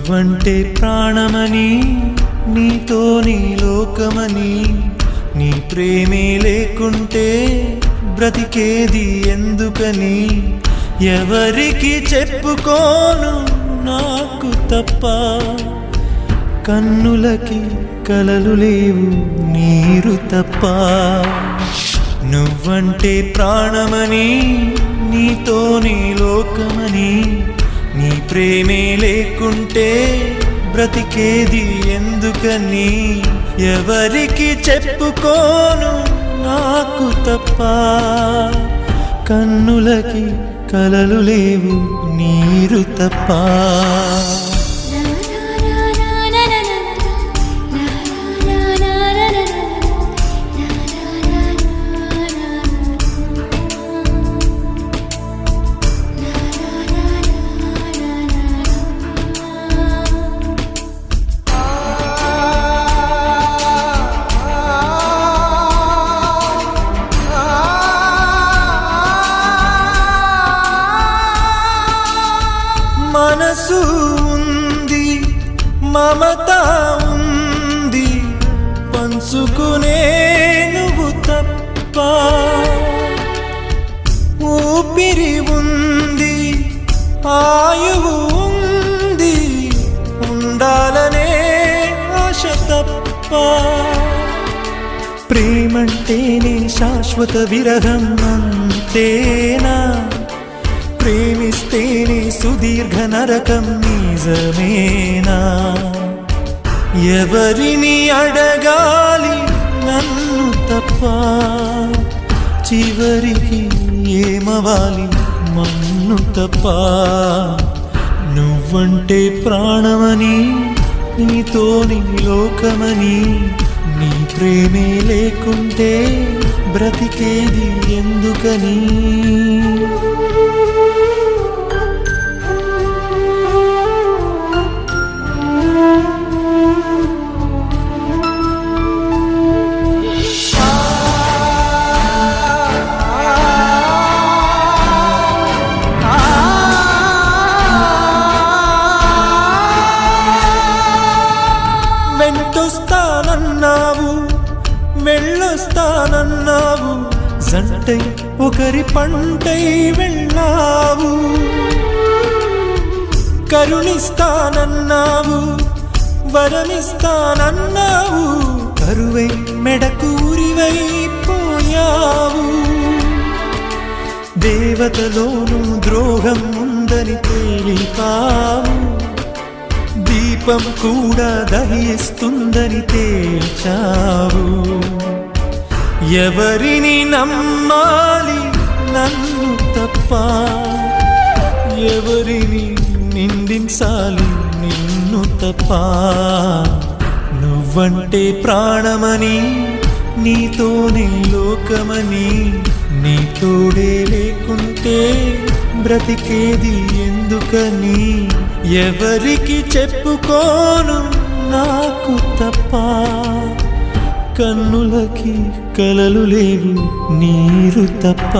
నువ్వంటే ప్రాణమని, నీతోని లోకమని, నీ ప్రేమే లేకుంటే బ్రతికేది ఎందుకని, ఎవరికి చెప్పుకోను నాకు తప్ప, కన్నులకి కలలు లేవు నీరు తప్ప. నువ్వంటే ప్రాణమని, నీతోని లోకమని, నీ ప్రేమే లేకుంటే బ్రతికేది ఎందుకని, ఎవరికి చెప్పుకోను నాకు తప్ప, కన్నులకి కలలు లేవు నీరు తప్ప. మనసు ఉంది, మమత ఉంది, పంచుకునే నువ్వు తప్ప, ఊపిరి ఉంది, ఆయువు ఉంది, ఉండాలనే ఆశ తప్ప. ప్రేమంటేనే శాశ్వత విరహం అంతేనా, ప్రేమిస్తేనే సుదీర్ఘ నరకం నిజమేనా, ఎవరిని అడగాలి నన్ను తప్ప, చివరికి ఏమవాలి మన్ను తప్ప. నువ్వంటే ప్రాణమని, నీతోని లోకమని, నీ ప్రేమే లేకుంటే బ్రతికేది ఎందుకని. వెంటొస్తానన్నావు, వెళ్ళొస్తానన్నావు, జంటై ఒకరి పంటై వెళ్ళావు, కరుణిస్తానన్నావు, వరమిస్తానన్నావు, కరువై మెడకూరివైపోయావు. దేవతలోనూ ద్రోహం ఉందని తేలిపావు, దీపం కూడా దహిస్తుందని తేల్చావు. ఎవరిని నమ్మాలి నన్ను తప్ప, ఎవరిని నిందించాలి నిన్ను తప్ప. నువ్వంటే ప్రాణమని, నీతోనే లోకమని, నీ తోడే లేకుంటే బ్రతికేది ఎందుకని, ఎవరికి చెప్పుకోను నాకు తప్ప, కన్నులకి కలలు లేవు నీరు తప్ప.